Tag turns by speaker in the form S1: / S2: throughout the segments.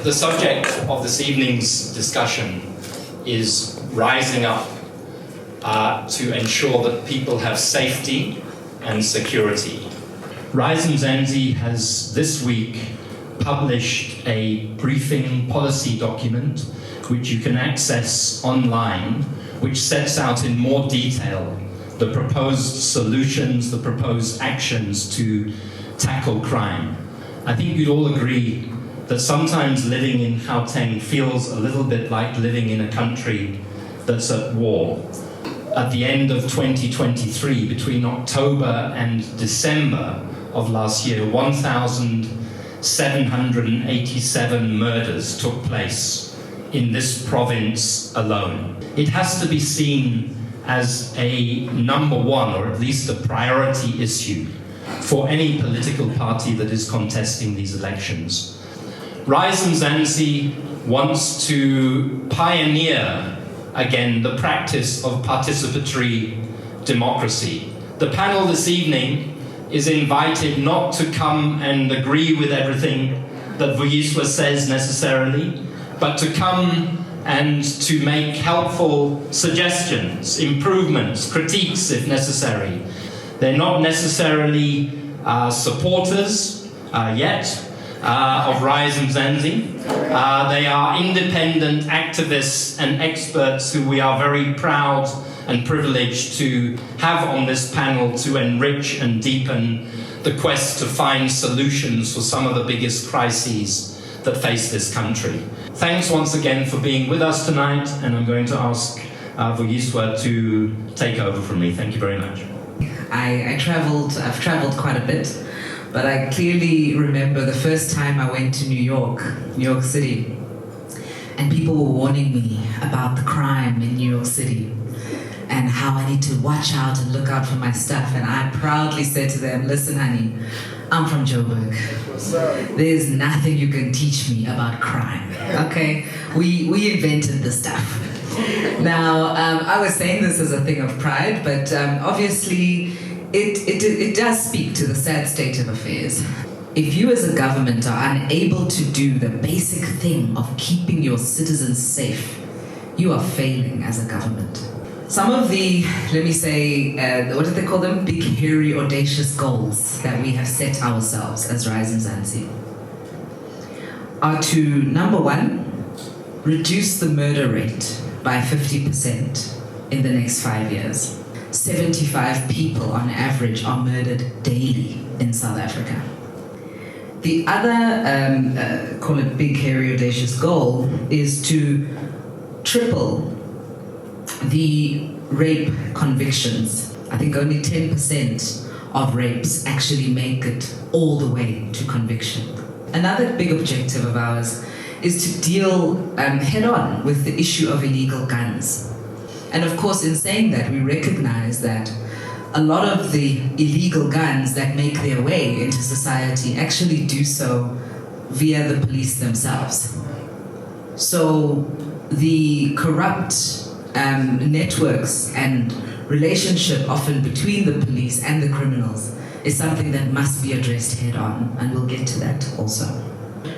S1: The subject of this evening's discussion is rising up to ensure that people have safety and security. Rise Mzansi has this week published a briefing policy document which you can access online, which sets out in more detail the proposed solutions, the proposed actions to tackle crime. I think you'd all agree that sometimes living in Gauteng feels a little bit like living in a country that's at war. At the end of 2023, between October and December of last year, 1,787 murders took place in this province alone. It has to be seen as a number one, or at least a priority issue for any political party that is contesting these elections. Rise Mzansi wants to pioneer again the practice of participatory democracy. The panel this evening is invited not to come and agree with everything that Vuyiswa says necessarily, but to come and to make helpful suggestions, improvements, critiques if necessary. They're not necessarily supporters yet of Rise Mzansi. They are independent activists and experts who we are very proud and privileged to have on this panel to enrich and deepen the quest to find solutions for some of the biggest crises that face this country. Thanks once again for being with us tonight, and I'm going to ask Vuyiswa to take over from me. Thank you very much.
S2: I've traveled quite a bit, but I clearly remember the first time I went to New York City, and people were warning me about the crime in New York City and how I need to watch out and look out for my stuff. And I proudly said to them, listen, honey, I'm from Joburg. There's nothing you can teach me about crime, okay? We invented this stuff. Now, I was saying this as a thing of pride, but obviously it does speak to the sad state of affairs. If you as a government are unable to do the basic thing of keeping your citizens safe, you are failing as a government. Some of the, let me say, what do they call them? Big, hairy, audacious goals that we have set ourselves as Rise Mzansi are to, number one, reduce the murder rate by 50% in the next 5 years. 75 people on average are murdered daily in South Africa. The other, call it big, hairy, audacious goal is to triple the rape convictions. I think only 10% of rapes actually make it all the way to conviction. Another big objective of ours is to deal head-on with the issue of illegal guns. And of course, in saying that, we recognize that a lot of the illegal guns that make their way into society actually do so via the police themselves. So the corrupt networks and relationship often between the police and the criminals is something that must be addressed head-on, and we'll get to that also.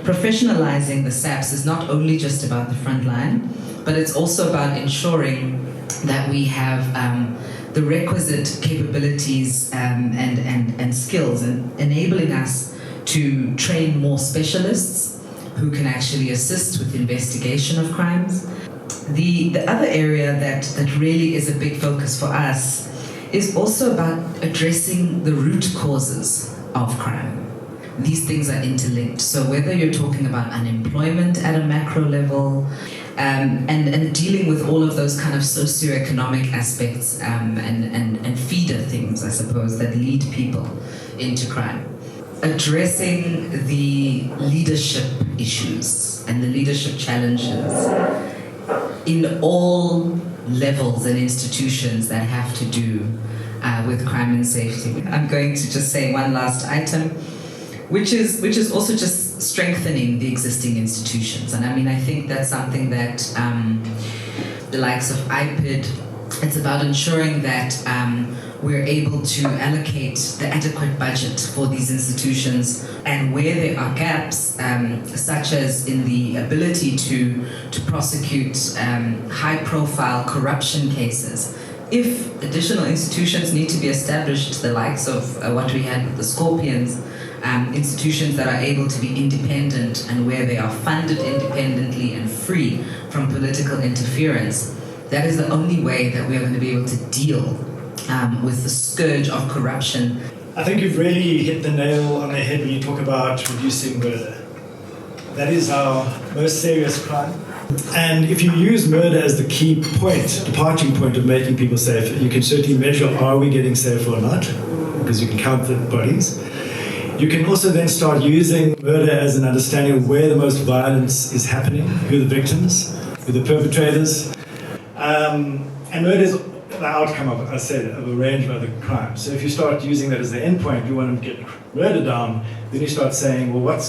S2: Professionalizing the SAPS is not only just about the front line, but it's also about ensuring that we have the requisite capabilities and skills, and enabling us to train more specialists who can actually assist with investigation of crimes. The other area that really is a big focus for us is also about addressing the root causes of crime. These things are interlinked. So whether you're talking about unemployment at a macro level, and dealing with all of those kind of socioeconomic aspects and feeder things, I suppose, that lead people into crime. Addressing the leadership issues and the leadership challenges in all levels and institutions that have to do with crime and safety. I'm going to just say one last item, which is also just strengthening the existing institutions. And I mean, I think that's something that the likes of IPID, it's about ensuring that we're able to allocate the adequate budget for these institutions, and where there are gaps, such as in the ability to prosecute high-profile corruption cases. If additional institutions need to be established, the likes of what we had with the Scorpions, institutions that are able to be independent and where they are funded independently and free from political interference, that is the only way that we are going to be able to deal with the scourge of corruption.
S3: I think you've really hit the nail on the head when you talk about reducing murder. That is our most serious crime. And if you use murder as the key point, departing point of making people safe, you can certainly measure, are we getting safer or not? Because you can count the bodies. You can also then start using murder as an understanding of where the most violence is happening, who are the victims, who are the perpetrators. And murder is the outcome of, as I said, of a range of other crimes. So if you start using that as the endpoint, you want to get murder down, then you start saying, well, what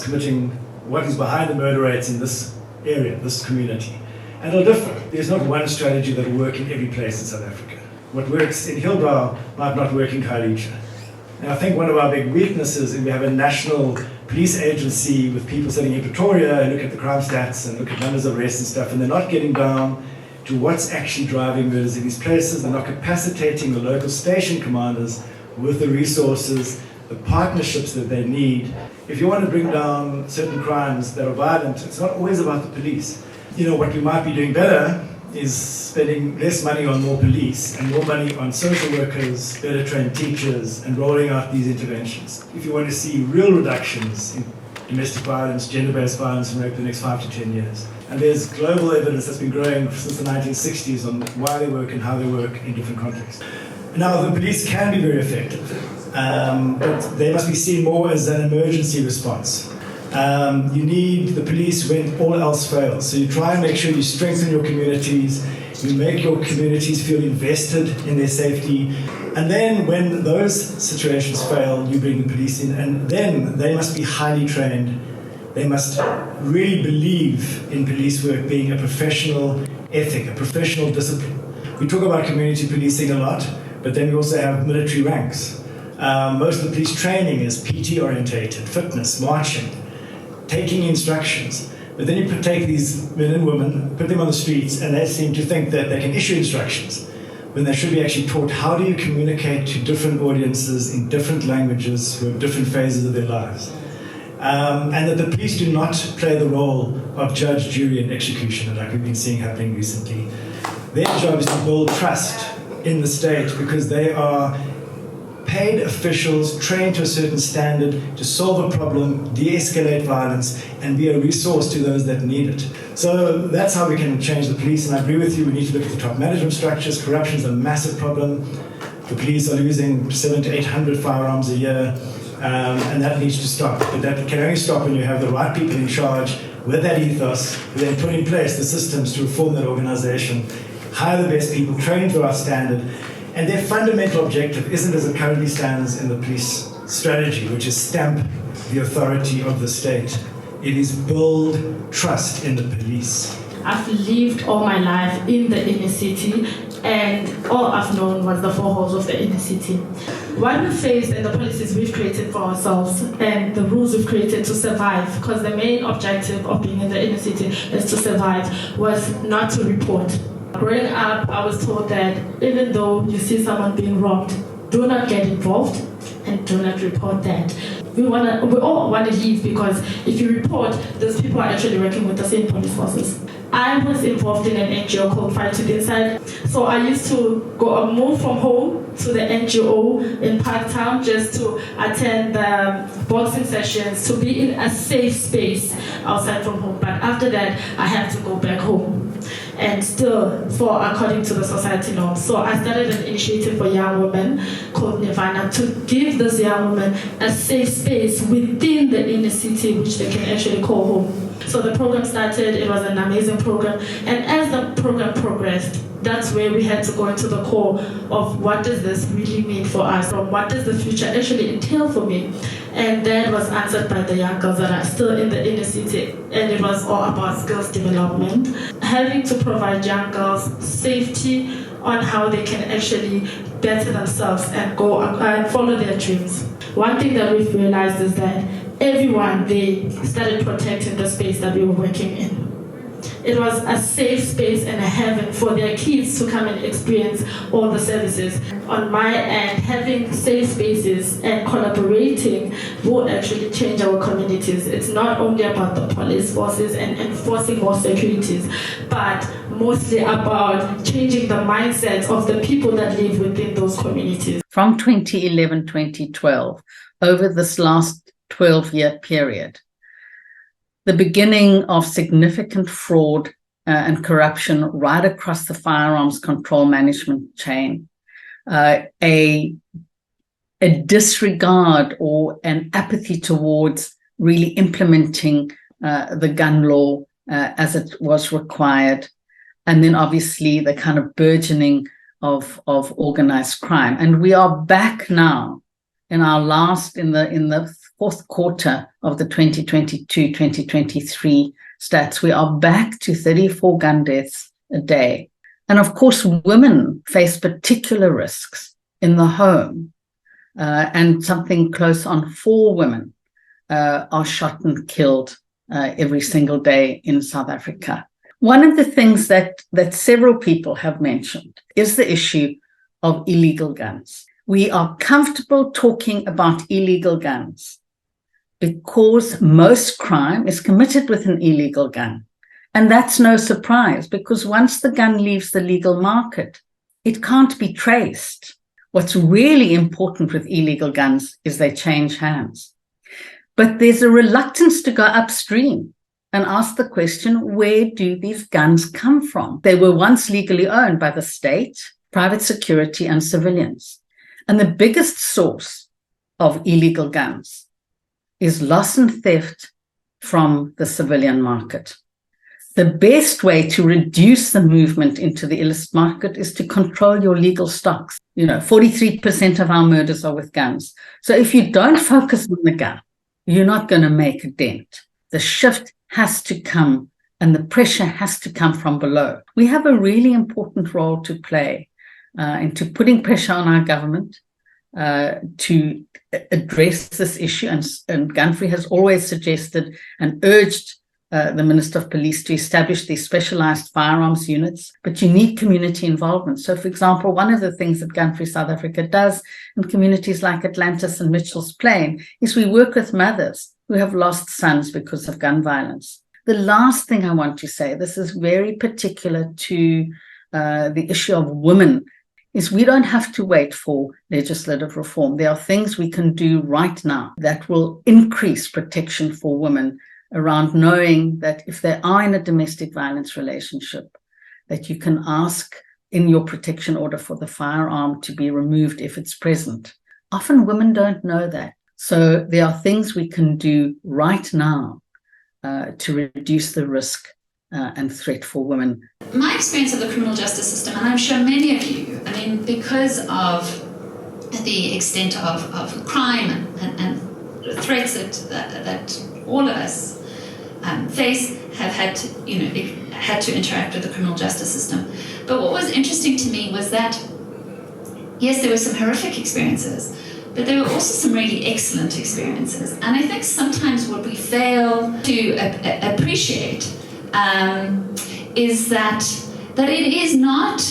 S3: is behind the murder rates in this area, this community? And it'll differ. There's not one strategy that will work in every place in South Africa. What works in Hillbrow might not work in Khayelitsha. And I think one of our big weaknesses is we have a national police agency with people sitting in Pretoria and look at the crime stats and look at numbers of arrests and stuff, and they're not getting down to what's actually driving murders in these places. They're not capacitating the local station commanders with the resources, the partnerships that they need. If you want to bring down certain crimes that are violent, it's not always about the police. You know, what we might be doing better is spending less money on more police and more money on social workers, better trained teachers, and rolling out these interventions. If you want to see real reductions in domestic violence, gender-based violence, and rape in the next 5 to 10 years. And there's global evidence that's been growing since the 1960s on why they work and how they work in different contexts. Now, the police can be very effective, but they must be seen more as an emergency response. You need the police when all else fails. So you try and make sure you strengthen your communities, you make your communities feel invested in their safety, and then when those situations fail, you bring the police in, and then they must be highly trained. They must really believe in police work being a professional ethic, a professional discipline. We talk about community policing a lot, but then we also have military ranks. Most of the police training is PT orientated, fitness, marching, taking instructions. But then you take these men and women, put them on the streets, and they seem to think that they can issue instructions when they should be actually taught how do you communicate to different audiences in different languages who have different phases of their lives. And that the police do not play the role of judge, jury, and executioner like we've been seeing happening recently. Their job is to build trust in the state because they are paid officials trained to a certain standard to solve a problem, de-escalate violence, and be a resource to those that need it. So that's how we can change the police, and I agree with you, we need to look at the top management structures. Corruption is a massive problem. The police are losing 700 to 800 firearms a year, and that needs to stop. But that can only stop when you have the right people in charge with that ethos, who then put in place the systems to reform that organization, hire the best people, train to our standard. And their fundamental objective isn't as it currently stands in the police strategy, which is stamp the authority of the state. It is build trust in the police.
S4: I've lived all my life in the inner city, and all I've known was the four walls of the inner city. What we faced and the policies we've created for ourselves and the rules we've created to survive, because the main objective of being in the inner city is to survive, was not to report. Growing up, I was told that even though you see someone being robbed, do not get involved and do not report that. We all want to leave because if you report, those people are actually working with the same police forces. I was involved in an NGO called Fight to the Inside. So I used to move from home to the NGO in Parktown just to attend the boxing sessions, to be in a safe space outside from home. But after that, I had to go back home. And still, according to the society norms. So I started an initiative for young women called Nirvana to give those young women a safe space within the inner city, which they can actually call home. So the program started, it was an amazing program. And as the program progressed, that's where we had to go into the core of what does this really mean for us, or what does the future actually entail for me. And that was answered by the young girls that are still in the inner city. And it was all about skills development. Having to provide young girls safety on how they can actually better themselves and go and follow their dreams. One thing that we've realized is that everyone, they started protecting the space that we were working in. It was a safe space and a heaven for their kids to come and experience all the services. On my end, having safe spaces and collaborating will actually change our communities. It's not only about the police forces and enforcing more securities, but mostly about changing the mindsets of the people that live within those communities.
S5: From 2011-2012, over this last 12-year period, the beginning of significant fraud and corruption right across the firearms control management chain, a disregard or an apathy towards really implementing the gun law as it was required, and then obviously the kind of burgeoning of organized crime. And we are back now in the fourth quarter of the 2022-2023 stats. We are back to 34 gun deaths a day. And of course, women face particular risks in the home, and something close on 4 women are shot and killed every single day in South Africa. One of the things that several people have mentioned is the issue of illegal guns. We are comfortable talking about illegal guns because most crime is committed with an illegal gun. And that's no surprise, because once the gun leaves the legal market, it can't be traced. What's really important with illegal guns is they change hands. But there's a reluctance to go upstream and ask the question, where do these guns come from? They were once legally owned by the state, private security, and civilians. And the biggest source of illegal guns is loss and theft from the civilian market. The best way to reduce the movement into the illicit market is to control your legal stocks. 43% of our murders are with guns. So if you don't focus on the gun, you're not going to make a dent. The shift has to come, and the pressure has to come from below. We have a really important role to play into putting pressure on our government to address this issue. And Gunfree has always suggested and urged the Minister of Police to establish these specialized firearms units, but you need community involvement. So, for example, one of the things that Gunfree South Africa does in communities like Atlantis and Mitchell's Plain is we work with mothers who have lost sons because of gun violence. The last thing I want to say, this is very particular to the issue of women, is we don't have to wait for legislative reform. There are things we can do right now that will increase protection for women around knowing that if they are in a domestic violence relationship, that you can ask in your protection order for the firearm to be removed if it's present. Often women don't know that. So there are things we can do right now to reduce the risk and threat for women.
S6: My experience of the criminal justice system, and I'm sure many of you, because of the extent of crime and threats that all of us face, have had to interact with the criminal justice system. But what was interesting to me was that, yes, there were some horrific experiences, but there were also some really excellent experiences. And I think sometimes what we fail to appreciate is that it is not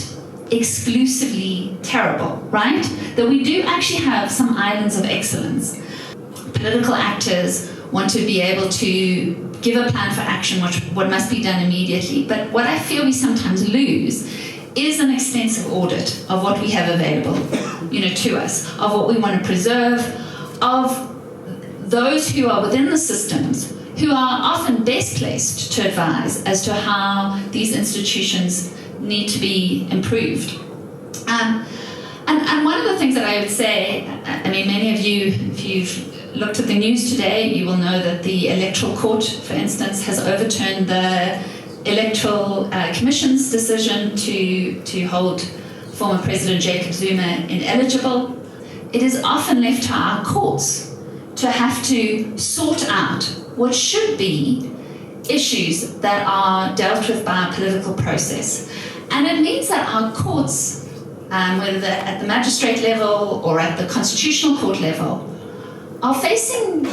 S6: exclusively terrible, right? That we do actually have some islands of excellence. Political actors want to be able to give a plan for action, what must be done immediately. But what I feel we sometimes lose is an extensive audit of what we have available, to us, of what we want to preserve, of those who are within the systems, who are often best placed to advise as to how these institutions need to be improved. And one of the things that I would say, many of you, if you've looked at the news today, you will know that the Electoral Court, for instance, has overturned the Electoral Commission's decision to hold former President Jacob Zuma ineligible. It is often left to our courts to have to sort out what should be issues that are dealt with by a political process. And it means that our courts whether they're at the magistrate level or at the constitutional court level, are facing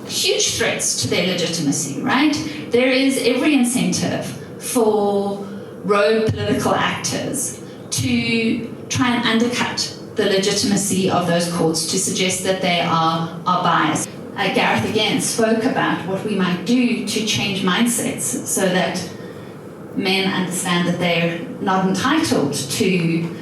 S6: huge threats to their legitimacy, right? There is every incentive for rogue political actors to try and undercut the legitimacy of those courts, to suggest that they are biased. Gareth again spoke about what we might do to change mindsets so that men understand that they're not entitled to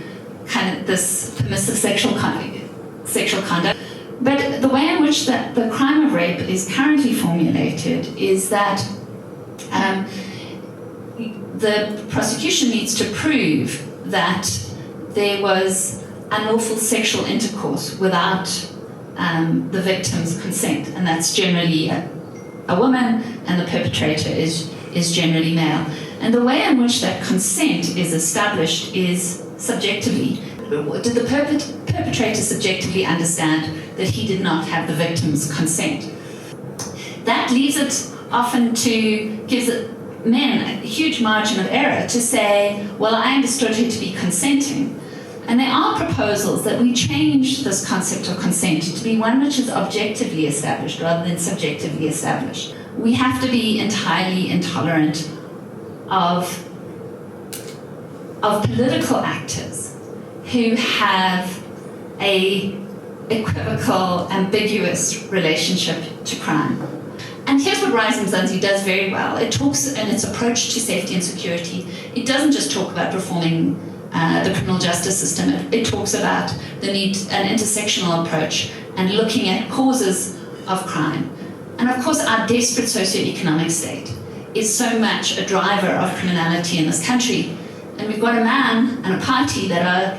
S6: kind of this permissive sexual conduct. But the way in which the crime of rape is currently formulated is that the prosecution needs to prove that there was unlawful sexual intercourse without the victim's consent, and that's generally a woman, and the perpetrator is generally male. And the way in which that consent is established is subjectively. Did the perpetrator subjectively understand that he did not have the victim's consent? That leaves it often gives men a huge margin of error to say, well, I understood her to be consenting. And there are proposals that we change this concept of consent to be one which is objectively established rather than subjectively established. We have to be entirely intolerant of political actors who have a equivocal, ambiguous relationship to crime. And here's what Rise Mzansi does very well. It talks in its approach to safety and security. It doesn't just talk about reforming the criminal justice system. It talks about the need, an intersectional approach, and looking at causes of crime. And of course, our desperate socioeconomic state is so much a driver of criminality in this country. And we've got a man and a party that are,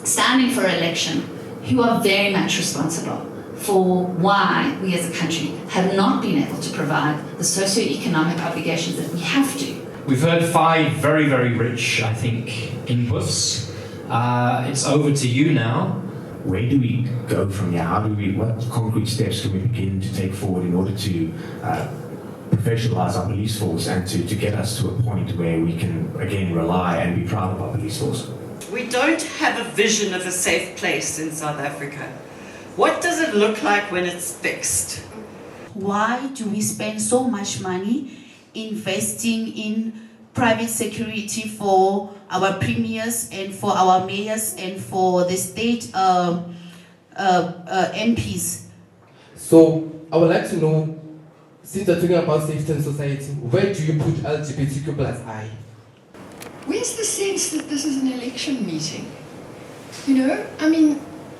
S6: standing for election, who are very much responsible for why we as a country have not been able to provide the socioeconomic obligations that we have to.
S1: We've heard 5 very, very rich, I think, inputs. It's over to you now.
S7: Where do we go from here? What concrete steps can we begin to take forward in order to professionalize our police force and to get us to a point where we can, again, rely and be proud of our police force?
S8: We don't have a vision of a safe place in South Africa. What does it look like when it's fixed?
S9: Why do we spend so much money investing in private security for our premiers and for our mayors and for the state MPs?
S10: So I would like to know, since you're talking about safety in society, where do you put LGBTQ+I?
S11: Where's the sense that this is an election meeting?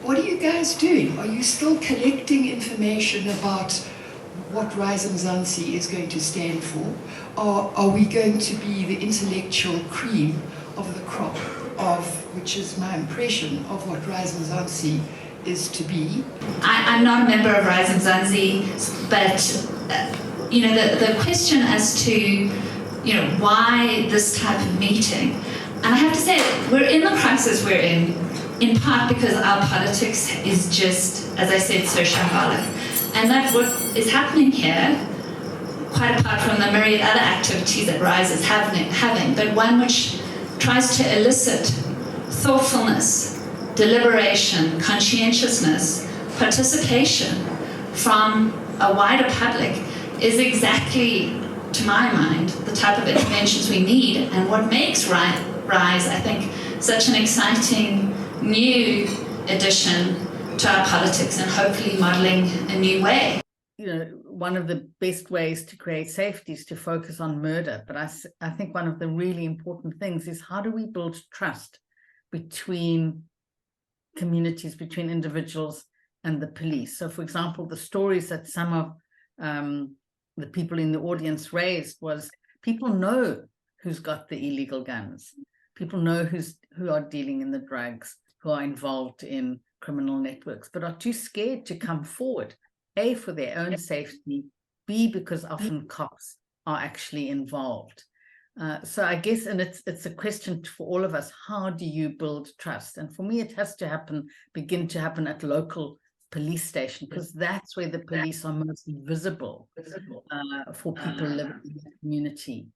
S11: What are you guys doing? Are you still collecting information about what Rise Mzansi is going to stand for? Or are we going to be the intellectual cream of the crop which is my impression of what Rise Mzansi is to be?
S6: I'm not a member of Rise Mzansi, but the question as to why this type of meeting, and I have to say we're in the crisis we're in part because our politics is just, as I said, so shambolic. And that what is happening here, quite apart from the myriad other activities that Rise is having, but one which tries to elicit thoughtfulness, deliberation, conscientiousness, participation from a wider public, is exactly, to my mind, the type of interventions we need, and what makes Rise, I think, such an exciting new addition to our politics and hopefully modelling a new way.
S5: One of the best ways to create safety is to focus on murder. But I think one of the really important things is, how do we build trust between communities, between individuals and the police? So, for example, the stories that some of the people in the audience raised was, people know who's got the illegal guns. People know who are dealing in the drugs, who are involved in criminal networks, but are too scared to come forward, A, for their own safety, B, because often cops are actually involved. So I guess, and it's a question for all of us, how do you build trust? And for me, it has to begin to happen at local police station, because that's where the police are most visible for people living in the community.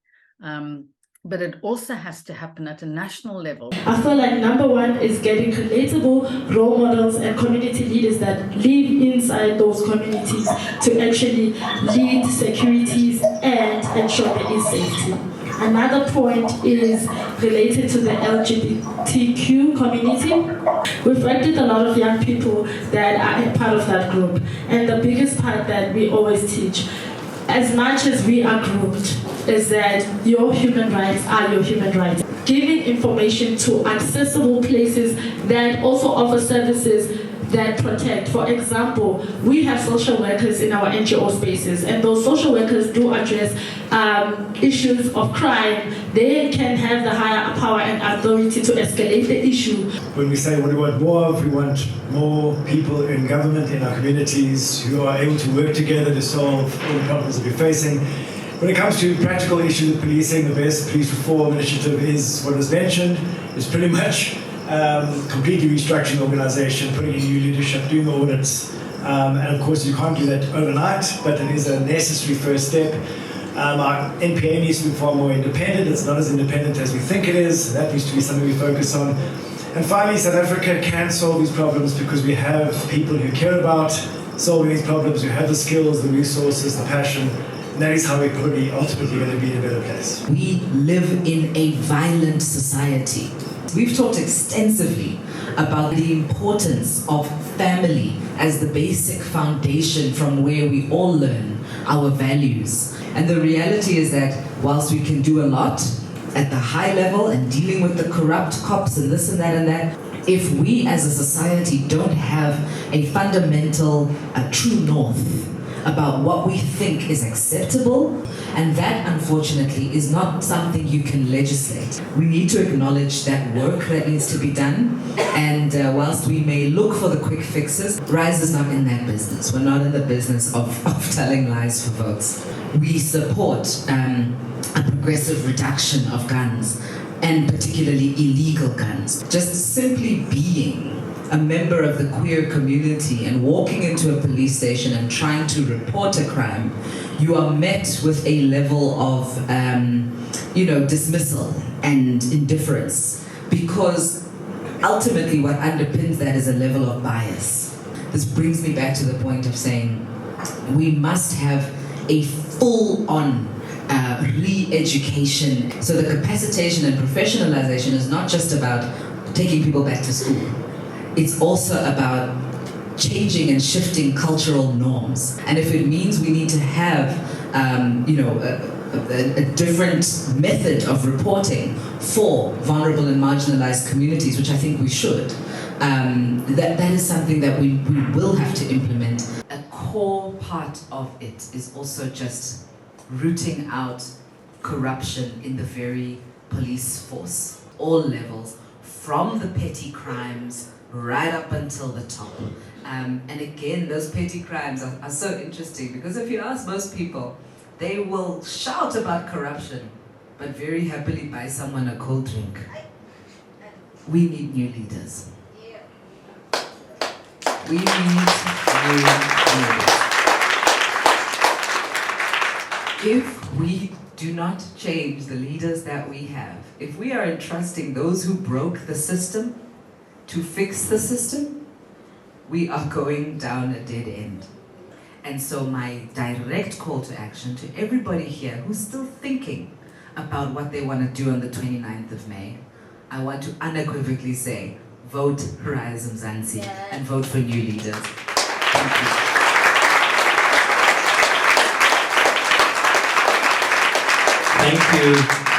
S5: but it also has to happen at a national level.
S4: I feel like number one is getting relatable role models and community leaders that live inside those communities to actually lead securities and ensure there is safety. Another point is related to the LGBTQ community. We've worked with a lot of young people that are a part of that group, and the biggest part that we always teach, as much as we are grouped, is that your human rights are your human rights. Giving information to accessible places that also offer services that protect. For example, we have social workers in our NGO spaces, and those social workers do address issues of crime. They can have the higher power and authority to escalate the issue.
S3: When we say what we want more of, we want more people in government, in our communities, who are able to work together to solve all the problems that we're facing. When it comes to practical issues of policing, the best police reform initiative is what was mentioned. It's pretty much completely restructuring the organization, putting in new leadership, doing the audits. And of course, you can't do that overnight, but it is a necessary first step. Our NPA needs to be far more independent. It's not as independent as we think it is. That needs to be something we focus on. And finally, South Africa can solve these problems because we have people who care about solving these problems, who have the skills, the resources, the passion. And that is how we're probably ultimately going to be in a better place.
S2: We live in a violent society. We've talked extensively about the importance of family as the basic foundation from where we all learn our values. And the reality is that whilst we can do a lot at the high level and dealing with the corrupt cops and this and that and that, if we as a society don't have a fundamental, true north about what we think is acceptable, and that unfortunately is not something you can legislate. We need to acknowledge that work that needs to be done, and whilst we may look for the quick fixes, Rise is not in that business. We're not in the business of telling lies for votes. We support a progressive reduction of guns, and particularly illegal guns. Just simply being a member of the queer community and walking into a police station and trying to report a crime, you are met with a level of, dismissal and indifference, because ultimately what underpins that is a level of bias. This brings me back to the point of saying we must have a full-on re-education. So the capacitation and professionalization is not just about taking people back to school. It's also about changing and shifting cultural norms. And if it means we need to have, a different method of reporting for vulnerable and marginalized communities, which I think we should, that is something that we will have to implement. A core part of it is also just rooting out corruption in the very police force, all levels, from the petty crimes right up until the top. And again, those petty crimes are so interesting, because if you ask most people, they will shout about corruption, but very happily buy someone a cold drink. We need new leaders. We need new leaders. If we do not change the leaders that we have, if we are entrusting those who broke the system to fix the system, we are going down a dead end. And so my direct call to action to everybody here who's still thinking about what they want to do on the 29th of May, I want to unequivocally say, vote Rise Mzansi and vote for new leaders. Thank you.
S1: Thank you.